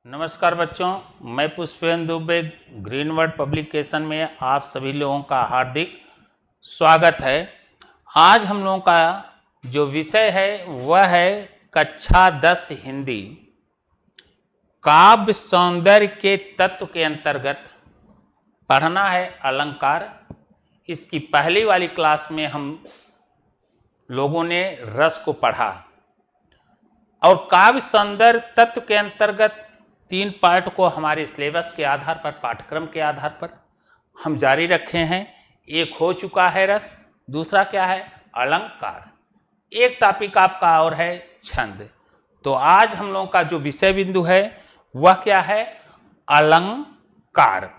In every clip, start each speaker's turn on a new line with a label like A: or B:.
A: नमस्कार बच्चों, मैं Pushpendra Dubey green word publication में आप सभी लोगों का हार्दिक स्वागत है। आज हम लोगों का जो विषय है वह है कक्षा 10 हिंदी काव्य सौंदर्य के तत्व के अंतर्गत पढ़ना है अलंकार। इसकी पहली वाली क्लास में हम लोगों ने रस को पढ़ा और काव्य सौंदर्य तत्व के अंतर्गत 3 पार्ट को हमारे सिलेबस के आधार पर, पाठ्यक्रम के आधार पर हम जारी रखे हैं। एक हो चुका है रस, दूसरा क्या है अलंकार, एक टॉपिक आपका और है छंद। तो आज हम लोगों का जो विषय बिंदु है वह क्या है अलंकार।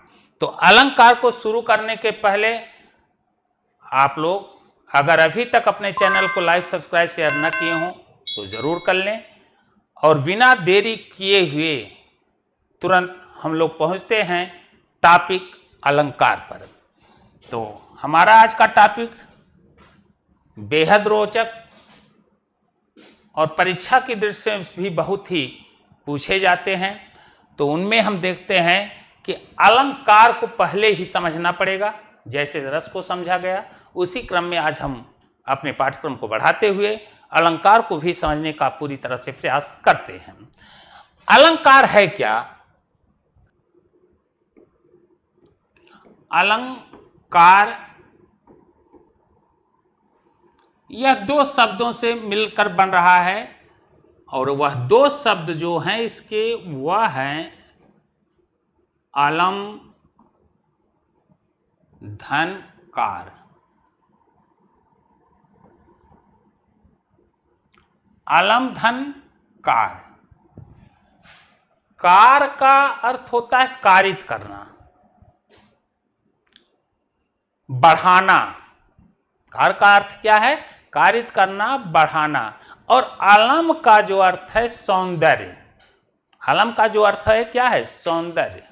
A: तो अलंकार को शुरू करने के पहले आप लोग अगर अभी तक अपने चैनल को लाइक सब्सक्राइब शेयर न किए हों तो जरूर कर लें और बिना देरी किए हुए तुरंत हम लोग पहुंचते हैं टॉपिक अलंकार पर। तो हमारा आज का टॉपिक बेहद रोचक और परीक्षा की दृष्टि से भी बहुत ही पूछे जाते हैं। तो उनमें हम देखते हैं कि अलंकार को पहले ही समझना पड़ेगा, जैसे रस को समझा गया उसी क्रम में आज हम अपने पाठ्यक्रम को बढ़ाते हुए अलंकार को भी समझने का पूरी तरह से प्रयास करते हैं। अलंकार है क्या? अलंकार यह 2 शब्दों से मिलकर बन रहा है और वह 2 शब्द जो हैं इसके वह हैं अलम धन कार। अलम धन कार। कार का अर्थ होता है कारित करना, बढ़ाना। कार का अर्थ क्या है? कारित करना, बढ़ाना। और अलम का जो अर्थ है सौंदर्य। अलम का जो अर्थ है क्या है? सौंदर्य।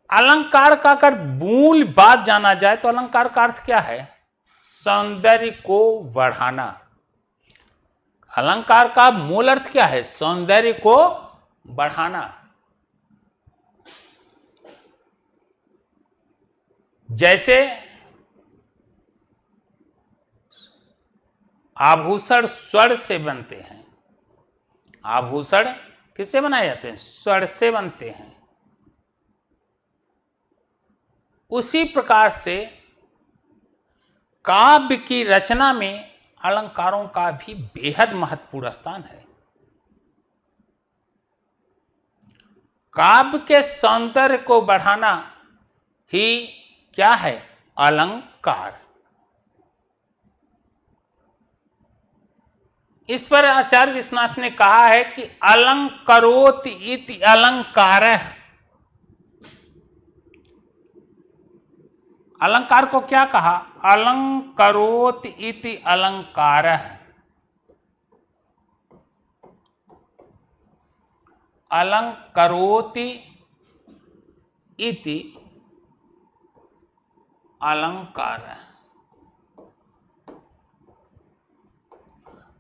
A: अलंकार का अगर मूल बात जाना जाए तो अलंकार का अर्थ क्या है? सौंदर्य को बढ़ाना। अलंकार का मूल अर्थ क्या है? सौंदर्य को बढ़ाना। जैसे आभूषण स्वर्ण से बनते हैं। आभूषण किससे बनाए जाते हैं? स्वर्ण से बनते हैं। उसी प्रकार से काव्य की रचना में अलंकारों का भी बेहद महत्वपूर्ण स्थान है। काव्य के सौंदर्य को बढ़ाना ही क्या है? अलंकार। इस पर आचार्य विश्वनाथ ने कहा है कि अलंकरोति इति अलंकारः। अलंकार को क्या कहा? अलंकरोति इति अलंकारः। अलंकरोति इति अलंकारः।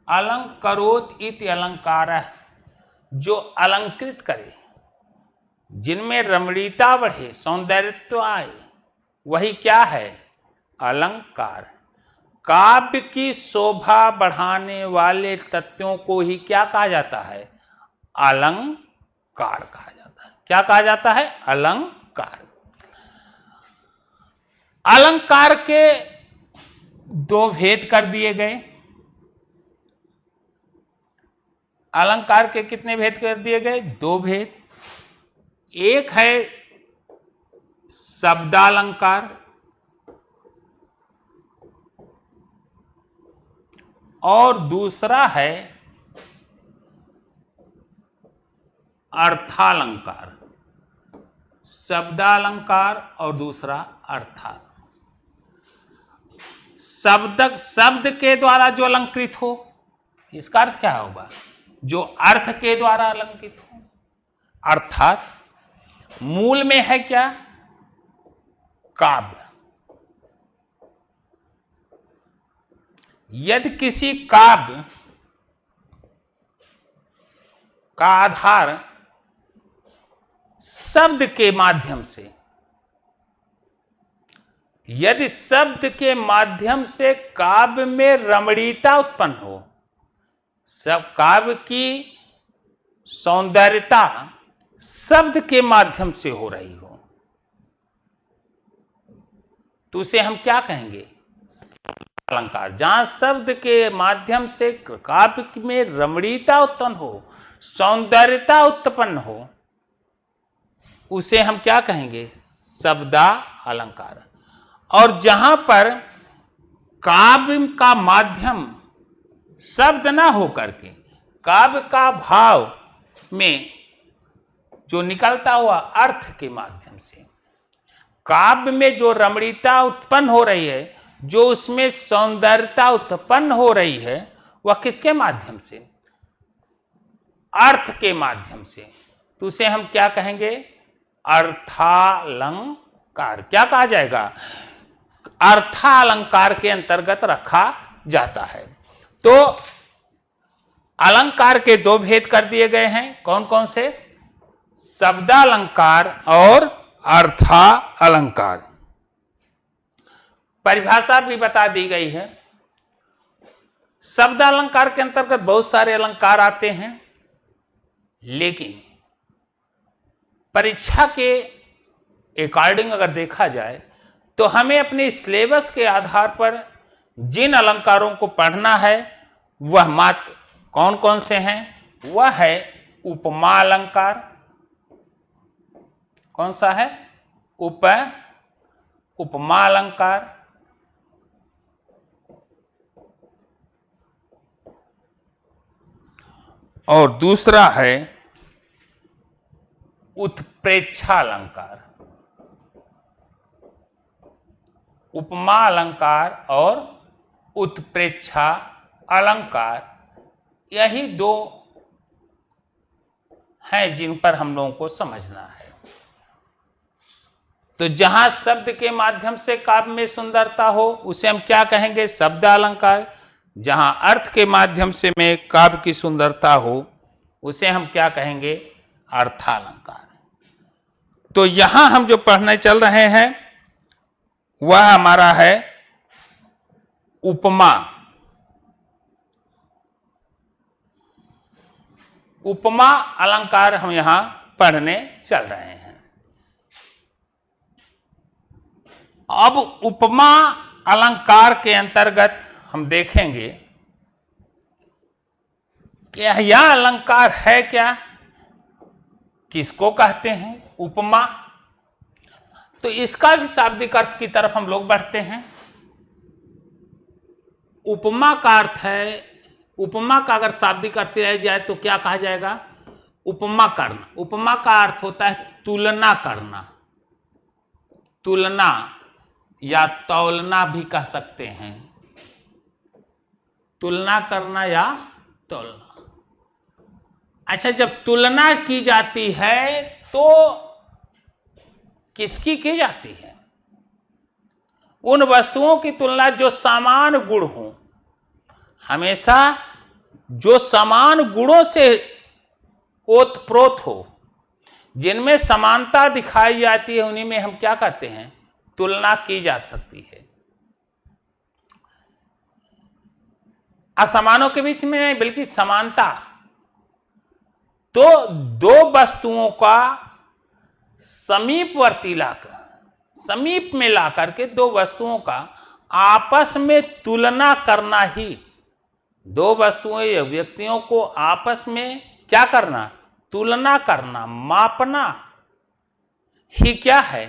A: अलंकरोत इति अलंकारः, जो अलंकृत करे, जिनमें रमणीयता बढ़े, सौंदर्यत्व आए, वही क्या है? अलंकार। काव्य की शोभा बढ़ाने वाले तत्वों को ही क्या कहा जाता है? अलंकार कहा जाता है। क्या कहा जाता है? अलंकार। अलंकार के 2 भेद कर दिए गए। अलंकार के कितने भेद कर दिए गए? 2 भेद। एक है शब्दालंकार और दूसरा है अर्थालंकार। शब्दालंकार और दूसरा अर्थालंकार। शब्द के द्वारा जो अलंकृत हो, इसका अर्थ क्या होगा? जो अर्थ के द्वारा अलंकृत हो। अर्थात मूल में है क्या? काव्य। यदि किसी काव्य का आधार शब्द के माध्यम से, यदि शब्द के माध्यम से काव्य में रमणीयता उत्पन्न हो, सब काव्य की सौंदर्यता शब्द के माध्यम से हो रही हो, तो उसे हम क्या कहेंगे? अलंकार। जहां शब्द के माध्यम से काव्य में रमणीयता उत्पन्न हो, सौंदर्यता उत्पन्न हो, उसे हम क्या कहेंगे? शब्दा अलंकार। और जहां पर काव्य का माध्यम शब्द ना हो करके काव्य का भाव में जो निकलता हुआ अर्थ के माध्यम से, काव्य में जो रमणीयता उत्पन्न हो रही है, जो उसमें सौंदर्यता उत्पन्न हो रही है, वह किसके माध्यम से? अर्थ के माध्यम से। तो उसे हम क्या कहेंगे? अर्थालंकार। क्या कहा जाएगा? अर्थालंकार के अंतर्गत रखा जाता है। तो अलंकार के दो भेद कर दिए गए हैं। कौन कौन से? शब्दालंकार और अर्थालंकार। परिभाषा भी बता दी गई है। शब्दालंकार के अंतर्गत बहुत सारे अलंकार आते हैं, लेकिन परीक्षा के अकॉर्डिंग अगर देखा जाए तो हमें अपने सिलेबस के आधार पर जिन अलंकारों को पढ़ना है वह मात्र कौन कौन से हैं? वह है उपमा अलंकार। कौन सा है? उपमा अलंकार। और दूसरा है उत्प्रेक्षा अलंकार। उपमा अलंकार और उत्प्रेक्षा अलंकार, यही दो हैं जिन पर हम लोगों को समझना है। तो जहां शब्द के माध्यम से काव्य में सुंदरता हो उसे हम क्या कहेंगे? शब्द अलंकार। जहां अर्थ के माध्यम से में काव्य की सुंदरता हो उसे हम क्या कहेंगे? अर्थालंकार। तो यहां हम जो पढ़ने चल रहे हैं वह हमारा है उपमा। उपमा अलंकार हम यहां पढ़ने चल रहे हैं। अब उपमा अलंकार के अंतर्गत हम देखेंगे कि यह अलंकार है क्या, किसको कहते हैं उपमा। तो इसका भी शाब्दिक अर्थ की तरफ हम लोग बढ़ते हैं। उपमा का अर्थ है, उपमा का अगर शाब्दिक अर्थ लिया जाए तो क्या कहा जाएगा? उपमा करना। उपमा का अर्थ होता है तुलना करना। तुलना या तौलना भी कह सकते हैं। तुलना करना या तौलना। अच्छा, जब तुलना की जाती है तो किसकी की जाती है? उन वस्तुओं की तुलना जो समान गुण हो। हमेशा जो समान गुणों से ओतप्रोत हो, जिनमें समानता दिखाई जाती है, उन्हीं में हम क्या कहते हैं? तुलना की जा सकती है। असमानों के बीच में नहीं, बल्कि समानता। तो दो वस्तुओं का समीपवर्ती लाकर, समीप में लाकर के दो वस्तुओं का आपस में तुलना करना ही, दो वस्तुओं या व्यक्तियों को आपस में क्या करना? तुलना करना, मापना ही क्या है?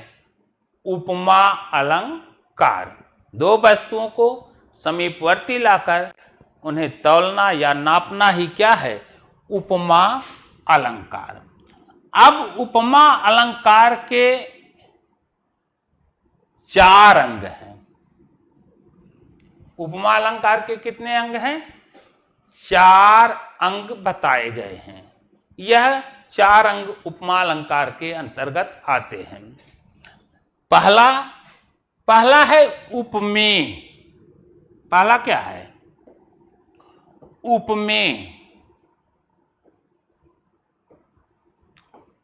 A: उपमा अलंकार। दो वस्तुओं को समीपवर्ती लाकर उन्हें तौलना या नापना ही क्या है? उपमा अलंकार। अब उपमा अलंकार के 4 अंग हैं। उपमा अलंकार के कितने अंग हैं? 4 अंग बताए गए हैं। यह 4 अंग उपमा अलंकार के अंतर्गत आते हैं। पहला है उपमेय। पहला क्या है? उपमेय।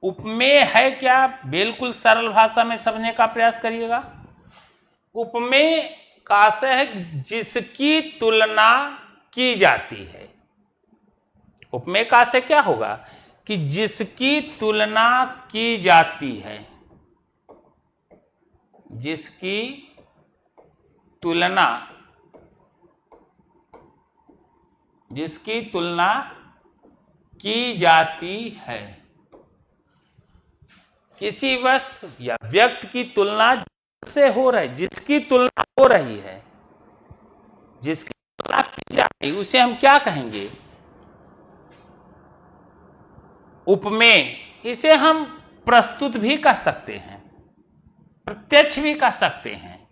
A: उपमेय है क्या, बिल्कुल सरल भाषा में समझने का प्रयास करिएगा। उपमेय का आशय है जिसकी तुलना की जाती है। उपमेय का आशय क्या होगा कि जिसकी तुलना की जाती है, जिसकी तुलना की जाती है। किसी वस्तु या व्यक्ति की तुलना से हो रही, जिसकी तुलना हो रही है, जिसकी तुलना की जा रही, उसे हम क्या कहेंगे, उपमेय। इसे हम प्रस्तुत भी कह सकते हैं, प्रत्यक्ष भी कह सकते हैं।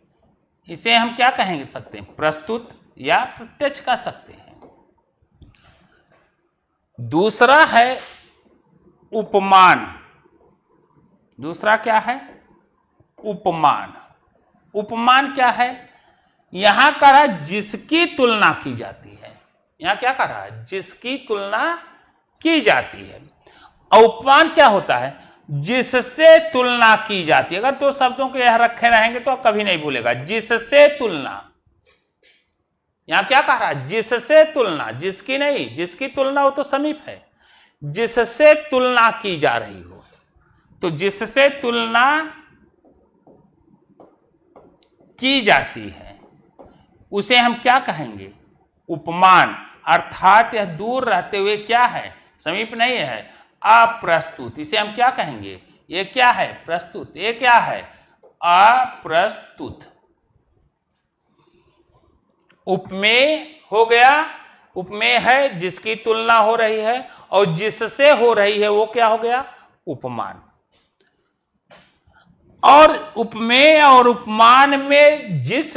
A: इसे हम क्या कहेंगे सकते हैं, प्रस्तुत या प्रत्यक्ष कह सकते हैं। दूसरा है उपमान। दूसरा क्या है, उपमान। उपमान क्या है, यहां कह रहा है जिसकी तुलना की जाती है। यहां क्या कह रहा है, जिसकी तुलना की जाती है। और उपमान क्या होता है, जिससे तुलना की जाती है। अगर दो शब्दों को यहां रखे रहेंगे तो आप कभी नहीं भूलेगा, जिससे तुलना। यहां क्या कह रहा है, जिससे तुलना, जिसकी नहीं, जिसकी तुलना वो तो समीप है, जिससे तुलना की जा रही हो। तो जिससे तुलना की जाती है उसे हम क्या कहेंगे, उपमान। अर्थात यह दूर रहते हुए क्या है, समीप नहीं है, अप्रस्तुत। इसे हम क्या कहेंगे, ये क्या है, प्रस्तुत। ये क्या है, अप्रस्तुत। उपमेय हो गया, उपमेय है जिसकी तुलना हो रही है, और जिससे हो रही है वो क्या हो गया, उपमान। और उपमेय और उपमान में जिस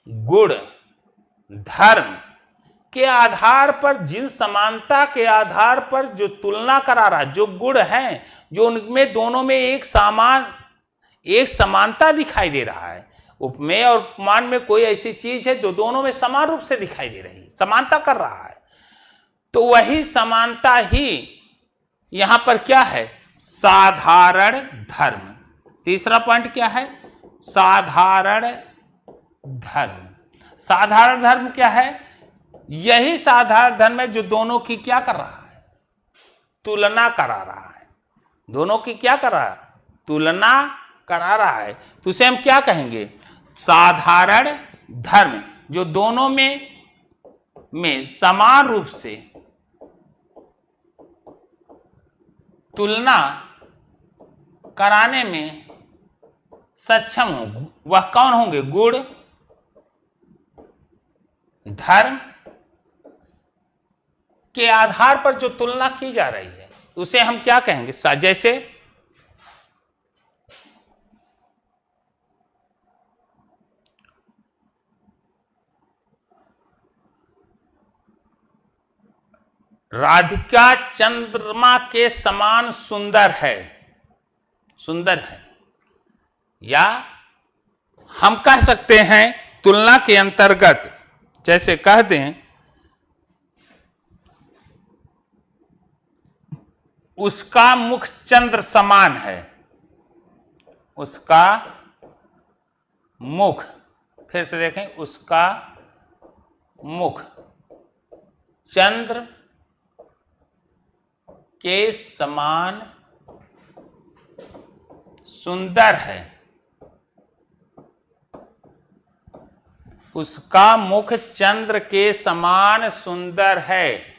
A: गुण, धर्म के आधार पर, जिन समानता के आधार पर जो तुलना करा रहा, जो गुण हैं, जो उनमें दोनों में एक समानता दिखाई दे रहा है। उपमेय और उपमान में कोई ऐसी चीज है जो दोनों में समान रूप से दिखाई दे रही है, समानता कर रहा है। तो वही समानता ही यहां पर क्या है, साधारण धर्म। तीसरा पॉइंट क्या है, साधारण धर्म। साधारण धर्म क्या है, यही साधारण धर्म है जो दोनों की क्या कर रहा है, तुलना करा रहा है। दोनों की क्या कर रहा है, तुलना करा रहा है। तो उसे हम क्या कहेंगे, साधारण धर्म, जो दोनों में समान रूप से तुलना कराने में सक्षम हो। वह कौन होंगे, गुण, धर्म के आधार पर जो तुलना की जा रही है उसे हम क्या कहेंगे, जैसे राधिका चंद्रमा के समान सुंदर है, सुंदर है। या हम कह सकते हैं तुलना के अंतर्गत, जैसे कह दें उसका मुख चंद्र समान है, उसका मुख, फिर से देखें, उसका मुख चंद्र के समान सुंदर है, उसका मुख चंद्र के समान सुंदर है।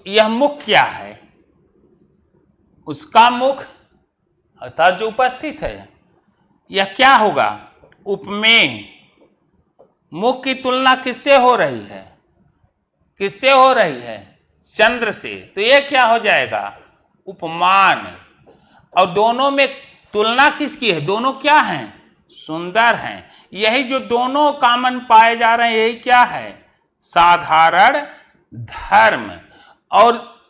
A: यह मुख क्या है, उसका मुख अर्थात जो उपस्थित है, यह क्या होगा, उपमेय। मुख की तुलना किससे हो रही है, किससे हो रही है, चंद्र से। तो यह क्या हो जाएगा, उपमान। और दोनों में तुलना किसकी है, दोनों क्या हैं, सुंदर हैं। यही जो दोनों कॉमन पाए जा रहे हैं, यही क्या है, साधारण धर्म। और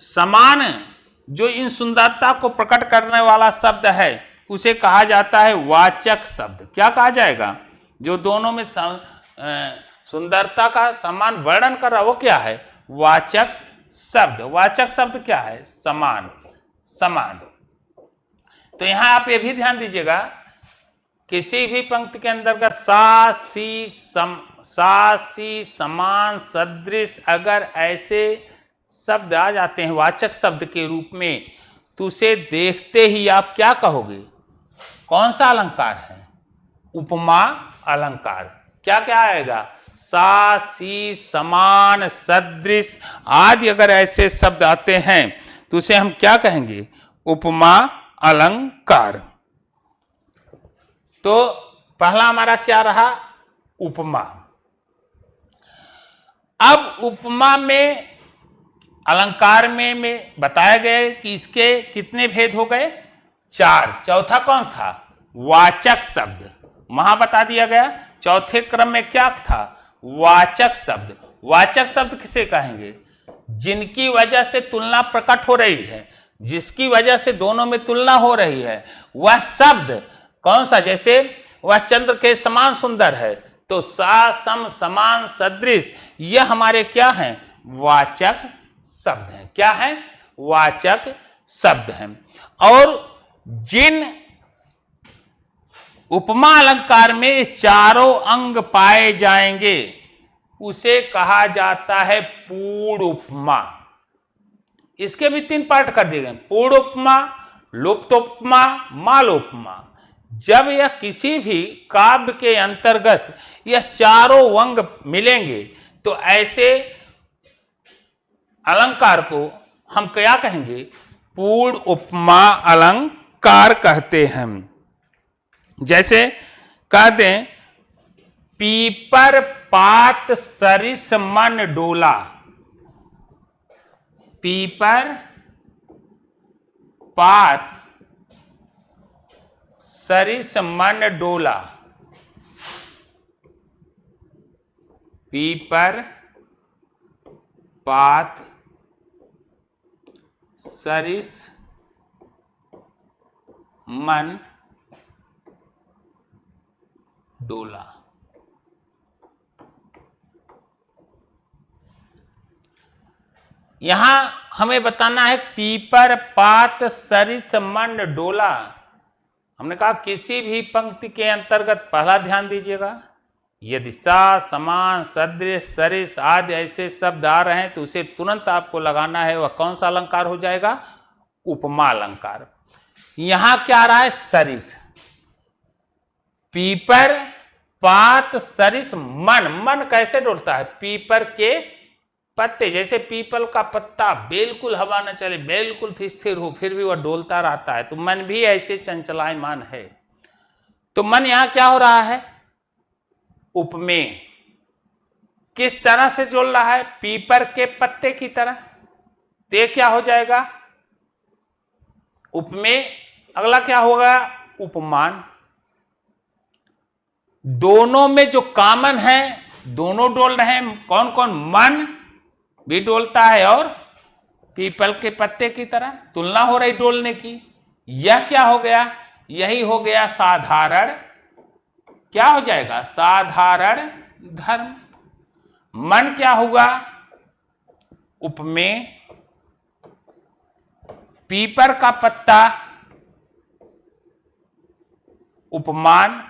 A: समान जो इन सुंदरता को प्रकट करने वाला शब्द है उसे कहा जाता है वाचक शब्द। क्या कहा जाएगा, जो दोनों में सुंदरता का समान वर्णन कर रहा वो क्या है, वाचक शब्द। वाचक शब्द क्या है, समान। समान। तो यहां आप ये भी ध्यान दीजिएगा, किसी भी पंक्ति के अंतर्गत सा सी समान सदृश अगर ऐसे शब्द आ जाते हैं वाचक शब्द के रूप में, तो उसे देखते ही आप क्या कहोगे, कौन सा अलंकार है? उपमा अलंकार। क्या क्या आएगा? सा सी समान सदृश आदि अगर ऐसे शब्द आते हैं तो उसे हम क्या कहेंगे? उपमा अलंकार। तो पहला हमारा क्या रहा? उपमा। अब उपमा में अलंकार में बताया गया कि इसके कितने भेद हो गए? 4। चौथा कौन था? वाचक शब्द। वहां बता दिया गया। चौथे क्रम में क्या था? वाचक शब्द। वाचक शब्द किसे कहेंगे? जिनकी वजह से तुलना प्रकट हो रही है, जिसकी वजह से दोनों में तुलना हो रही है, वह शब्द कौन सा? जैसे वह चंद्र के समान सुंदर है, तो सा सम समान सदृश, यह हमारे क्या हैं? वाचक शब्द हैं। क्या है? वाचक शब्द हैं। और जिन उपमा अलंकार में चारों अंग पाए जाएंगे उसे कहा जाता है पूर्ण उपमा। इसके भी 3 पार्ट कर दिए गए, पूर्ण उपमा, लुप्तोपमा, मालोपमा। जब यह किसी भी काव्य के अंतर्गत यह चारों अंग मिलेंगे तो ऐसे अलंकार को हम क्या कहेंगे? पूर्ण उपमा अलंकार कहते हैं। जैसे कह दें, पीपर पात सरिस मन डोला। पीपर पात सरिस मन डोला। पीपर पात सरिस मन डोला। यहां हमें बताना है पीपर पात सरिस मन डोला। हमने कहा किसी भी पंक्ति के अंतर्गत पहला ध्यान दीजिएगा, यदि सा समान सदृश सरिस आदि ऐसे शब्द आ रहे हैं तो उसे तुरंत आपको लगाना है, वह कौन सा अलंकार हो जाएगा? उपमा अलंकार। यहां क्या आ रहा है? सरिस। पीपर पात सरिस मन। मन कैसे डोलता है? पीपर के पत्ते, जैसे पीपल का पत्ता बिल्कुल हवा न चले, बिल्कुल स्थिर हो, फिर भी वह डोलता रहता है, तो मन भी ऐसे चंचलायमान है। तो मन यहां क्या हो रहा है? उपमेय। किस तरह से डोल रहा है? पीपर के पत्ते की तरह। ते क्या हो जाएगा? उपमेय। अगला क्या होगा? उपमान। दोनों में जो कॉमन है, दोनों डोल रहे हैं। कौन कौन? मन भी डोलता है और पीपल के पत्ते की तरह तुलना हो रही डोलने की। यह क्या हो गया? यही हो गया साधारण। क्या हो जाएगा? साधारण धर्म। मन क्या हुआ? उपमेय। पीपर का पत्ता उपमान।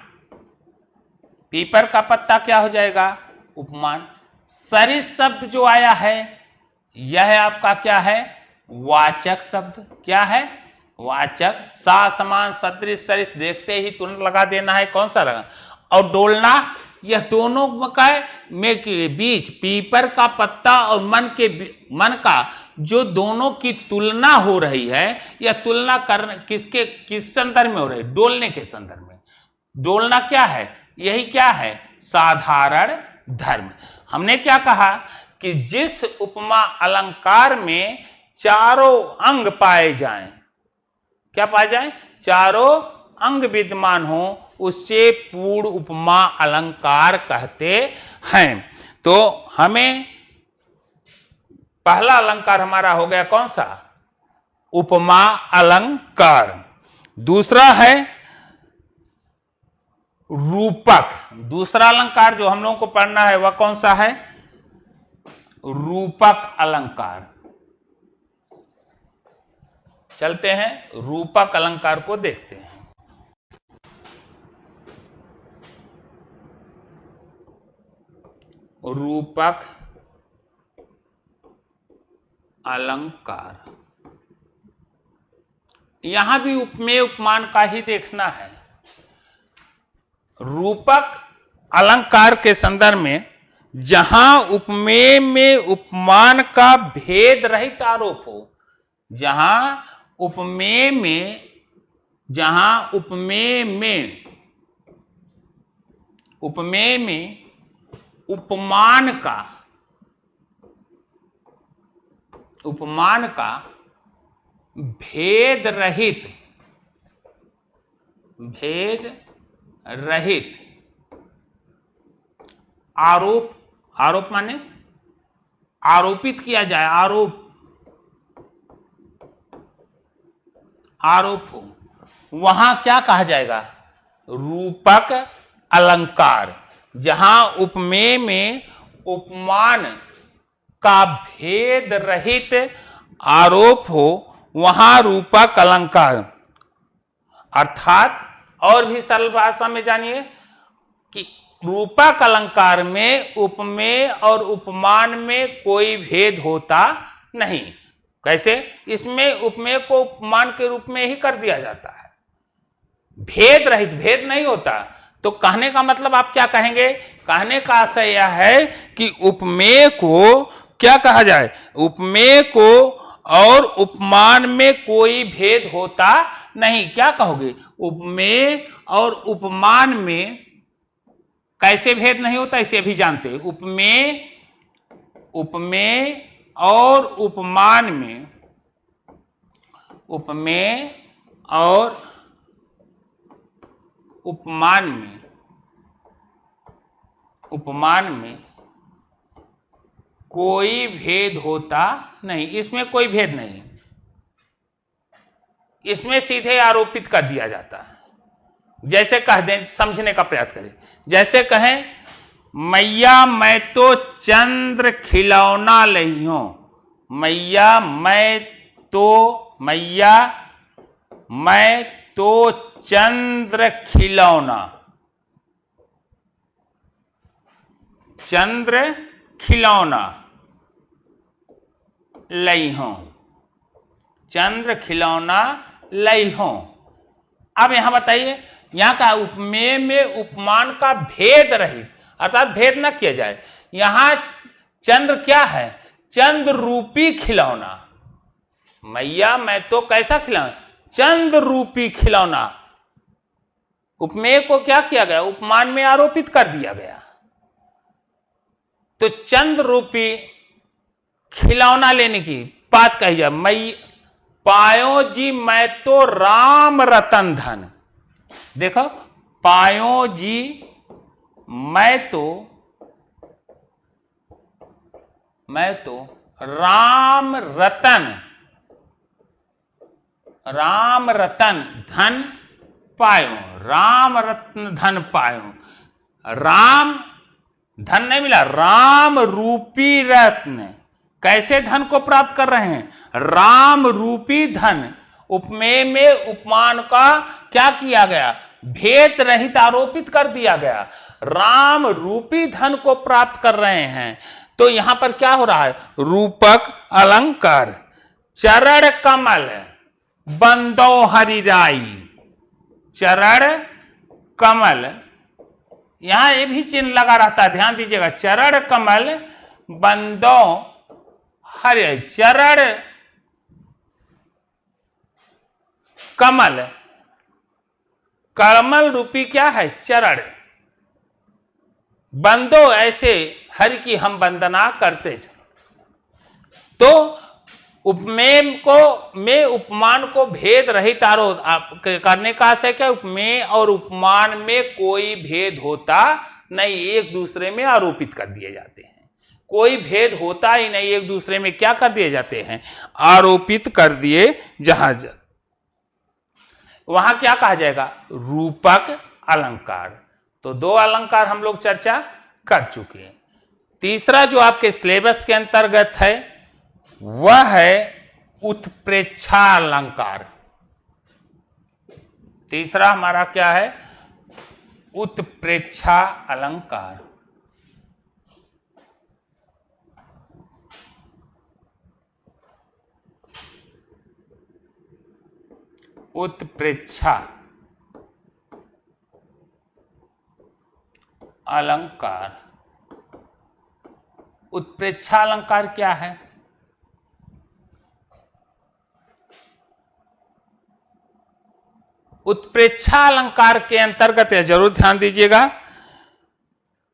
A: पीपर का पत्ता क्या हो जाएगा? उपमान। सरिस शब्द जो आया है यह आपका क्या है? वाचक शब्द। क्या है? वाचक। सा समान सदृश सरिस देखते ही तुरंत लगा देना है, कौन सा लगा? और डोलना, यह दोनों में के बीच पीपर का पत्ता और मन का जो दोनों की तुलना हो रही है, यह तुलना किस संदर्भ में हो रही है? डोलने के संदर्भ में। डोलना क्या है? यही क्या है? साधारण धर्म। हमने क्या कहा कि जिस उपमा अलंकार में चारों अंग पाए जाएं, क्या पाए जाएं? चारों अंग विद्यमान हो, उससे पूर्ण उपमा अलंकार कहते हैं। तो हमें पहला अलंकार हमारा हो गया कौन सा? उपमा अलंकार। दूसरा है रूपक। दूसरा अलंकार जो हम लोगों को पढ़ना है वह कौन सा है? रूपक अलंकार। चलते हैं रूपक अलंकार को देखते हैं। रूपक अलंकार, यहां भी उपमेय उपमान का ही देखना है। रूपक अलंकार के संदर्भ में जहां उपमेय में उपमान का भेद रहित आरोप हो, जहां उपमेय में उपमान का भेद रहित आरोप माने आरोपित किया जाए, आरोप हो, वहां क्या कहा जाएगा? रूपक अलंकार। जहां उपमेय में उपमान का भेद रहित आरोप हो, वहां रूपक अलंकार। अर्थात और भी सरल भाषा में जानिए कि रूपक अलंकार में उपमेय और उपमान में कोई भेद होता नहीं। कैसे? इसमें उपमेय को उपमान के रूप में ही कर दिया जाता है, भेद रहित, भेद नहीं होता। तो कहने का मतलब आप क्या कहेंगे? कहने का आशय यह है कि उपमेय को क्या कहा जाए? उपमेय को और उपमान में कोई भेद होता नहीं। क्या कहोगे? उपमेय और उपमान में कैसे भेद नहीं होता, इसे भी जानते हैं। उपमेय और उपमान में कोई भेद होता नहीं। इसमें कोई भेद नहीं, इसमें सीधे आरोपित कर दिया जाता है। जैसे कह दें, समझने का प्रयास करें। जैसे कहें, मैया मैं तो चंद्र खिलौना लई हूं। मैया मैं तो चंद्र खिलौना लई हूं। चंद्र खिलौना लई हूं। अब यहां बताइए, यहां का उपमेय में उपमान का भेद रहित, अर्थात भेद न किया जाए। यहां चंद्र क्या है? चंद्र रूपी खिलौना। मैया मैं तो कैसा खिलौना? चंद्र रूपी खिलौना। उपमेय को क्या किया गया? उपमान में आरोपित कर दिया गया। तो चंद्र रूपी खिलौना लेने की बात कही जाए। मैं पायो जी मैं तो राम रतन धन। देखो, पायो जी मैं तो राम रतन धन पायो। राम रत्न धन पायो। राम धन नहीं मिला, राम रूपी रत्न। कैसे धन को प्राप्त कर रहे हैं? राम रूपी धन। उपमेय में उपमान का क्या किया गया? भेद रहित आरोपित कर दिया गया। राम रूपी धन को प्राप्त कर रहे हैं। तो यहां पर क्या हो रहा है? रूपक अलंकार। चरण कमल बंदो हरिराई। चरण कमल, यहां ये भी चिन्ह लगा रहता है, ध्यान दीजिएगा। चरण कमल बंदो हरिराई। चरण कमल, कमल रूपी क्या है? चरण। बंदो, ऐसे हरि की हम वंदना करते चलो। तो उपमेय में उपमान को भेद रहित आरोप करने का आशय क्या? उपमेय और उपमान में कोई भेद होता नहीं, एक दूसरे में आरोपित कर दिए जाते हैं। कोई भेद होता ही नहीं, एक दूसरे में क्या कर दिए जाते हैं? आरोपित कर दिए जहां वहां क्या कहा जाएगा? रूपक अलंकार। तो दो अलंकार हम लोग चर्चा कर चुके हैं। तीसरा जो आपके सिलेबस के अंतर्गत है वह है उत्प्रेक्षा अलंकार। तीसरा हमारा क्या है? उत्प्रेक्षा अलंकार। उत्प्रेक्षा अलंकार। उत्प्रेक्षा अलंकार क्या है? उत्प्रेक्षा अलंकार के अंतर्गत यह जरूर ध्यान दीजिएगा,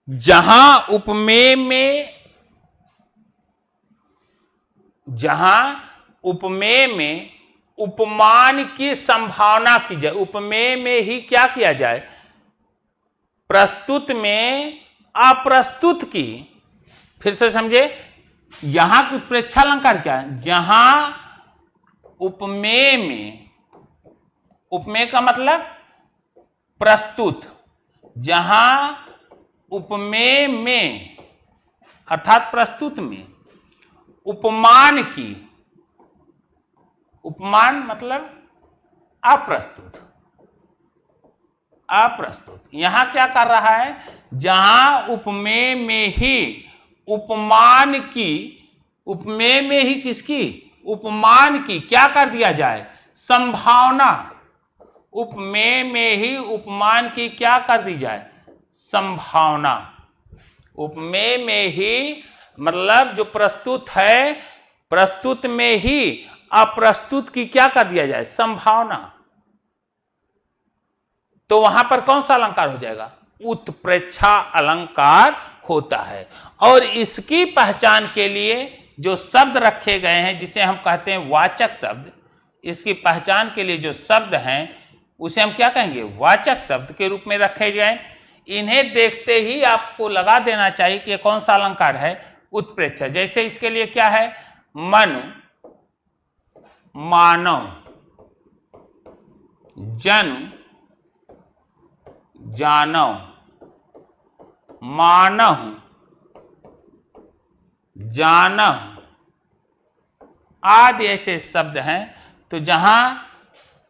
A: जहां उपमेय में उपमान की संभावना की जाए। उपमेय में ही क्या किया जाए? प्रस्तुत में अप्रस्तुत की। फिर से समझे, यहां की उत्प्रेक्षा अलंकार क्या है? जहां उपमेय में, उपमेय का मतलब प्रस्तुत, जहां उपमेय में अर्थात प्रस्तुत में उपमान की, उपमान मतलब अप्रस्तुत, अप्रस्तुत। यहां क्या कर रहा है? जहां उपमेय में ही उपमान की, उपमेय में ही किसकी? उपमान की क्या कर दिया जाए? संभावना। उपमेय में ही उपमान की क्या कर दी जाए? संभावना। उपमेय में ही मतलब जो प्रस्तुत है, प्रस्तुत में ही अप्रस्तुत की क्या कर दिया जाए? संभावना। तो वहां पर कौन सा अलंकार हो जाएगा? उत्प्रेक्षा अलंकार होता है। और इसकी पहचान के लिए जो शब्द रखे गए हैं, जिसे हम कहते हैं वाचक शब्द, इसकी पहचान के लिए जो शब्द हैं उसे हम क्या कहेंगे? वाचक शब्द के रूप में रखे गए। इन्हें देखते ही आपको लगा देना चाहिए कि कौन सा अलंकार है? उत्प्रेक्षा। जैसे इसके लिए क्या है? मन, मानव, जन, जानव, मानव, जानव आदि ऐसे शब्द हैं। तो जहां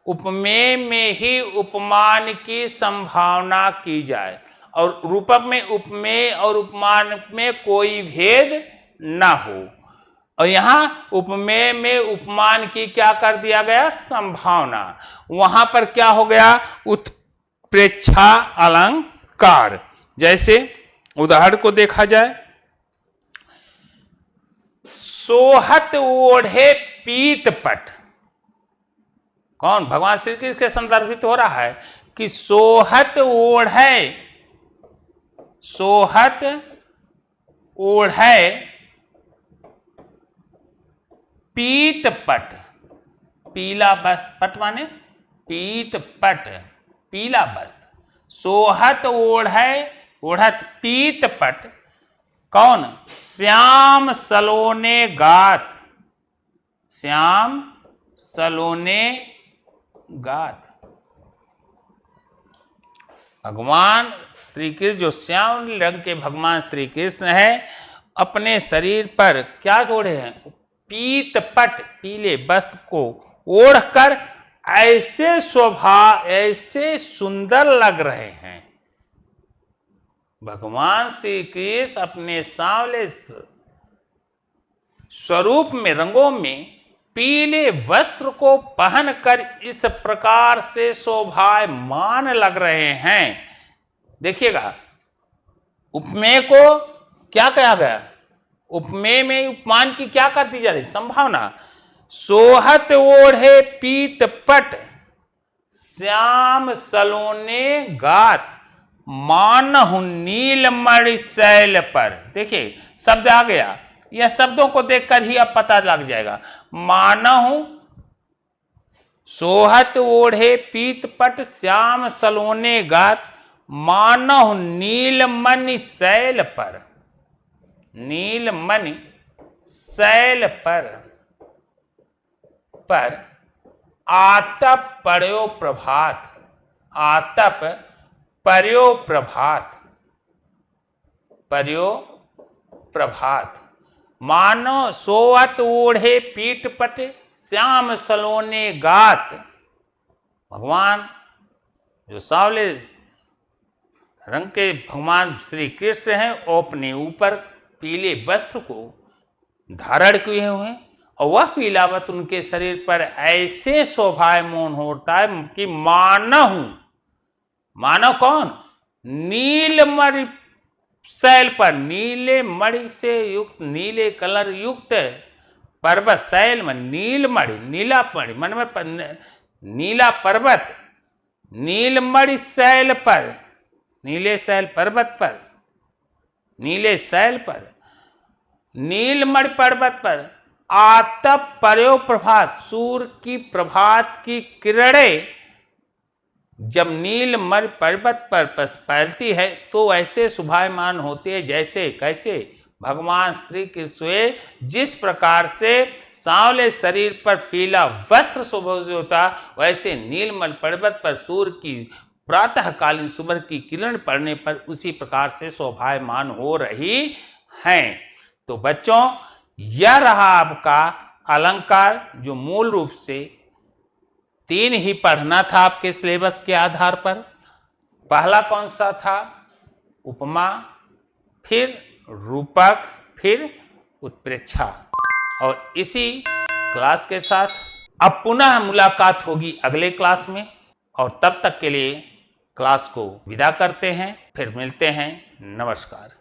A: उपमेय में ही उपमान की संभावना की जाए और रूपक में उपमेय और उपमान में कोई भेद न हो, और यहां उपमेय में उपमान की क्या कर दिया गया? संभावना। वहां पर क्या हो गया? उत्प्रेक्षा अलंकार। जैसे उदाहरण को देखा जाए, सोहत ओढ़े पीत पट। कौन? भगवान श्री कृष्ण के संदर्भित हो रहा है कि सोहत ओढ़े, सोहत ओढ़े पीत पट। पीला वस्त्र, पट माने पीत पट, पीला वस्त्र। सोहत ओढ़े, ओढ़त पीत पट। कौन? श्याम सलोने गात, श्याम सलोने गात। भगवान श्री कृष्ण जो श्याम रंग के भगवान श्री कृष्ण है, अपने शरीर पर क्या ओढ़े हैं? पीत पट, पीले वस्त्र को ओढ़कर ऐसे शोभा, ऐसे सुंदर लग रहे हैं। भगवान श्री कृष्ण अपने सांवले स्वरूप में, रंगों में पीले वस्त्र को पहनकर इस प्रकार से शोभायमान लग रहे हैं। देखिएगा, उपमेय को क्या कहा गया? उपमेय में उपमान की क्या कर दी जा रही? संभावना। सोहत ओढ़े पीत पट, श्याम सलोने गात, मानहु नीलमणि शैल पर। देखिए शब्द आ गया, यह शब्दों को देखकर ही अब पता लग जाएगा। मानहु, सोहत ओढ़े पीत पट, श्याम सलोने गात, मानहु नीलमणि शैल पर। नीलमणि शैल पर आतप पड़ो प्रभात, आतप पर्यो प्रभात, पर्यो प्रभात। मानो सोवत ओढ़े पीठ पट, श्याम सलोने गात। भगवान जो सांवले रंग के भगवान श्री कृष्ण हैं वो अपने ऊपर पीले वस्त्र को धारण किए हुए हैं और वह पीला वस्त्र उनके शरीर पर ऐसे शोभायमान होता है कि मानव कौन? नीलमणि शैल पर, नीले मणि से युक्त, नीले कलर युक्त पर्वत शैल में नीलमणि, नीला मणि मन में नीला पर्वत, नीलमणि शैल पर, नीले शैल पर्वत पर, नीले शैल पर, नीलमणि पर्वत पर आतप पर्यो प्रभात, सूर्य की प्रभात की किरणें जब नीलमणि पर्वत पर फैलती है तो ऐसे शोभायमान होते हैं जैसे, कैसे? भगवान श्री कृष्ण जिस प्रकार से सांवले शरीर पर पीला वस्त्र शोभित होता, वैसे नीलमणि पर्वत पर सूर्य की प्रातःकालीन सुबह की किरण पड़ने पर उसी प्रकार से शोभायमान हो रही हैं। तो बच्चों, यह रहा आपका अलंकार, जो मूल रूप से 3 ही पढ़ना था आपके सिलेबस के आधार पर। पहला कौन सा था? उपमा, फिर रूपक, फिर उत्प्रेक्षा। और इसी क्लास के साथ अब पुनः मुलाकात होगी अगले क्लास में, और तब तक के लिए क्लास को विदा करते हैं। फिर मिलते हैं। नमस्कार।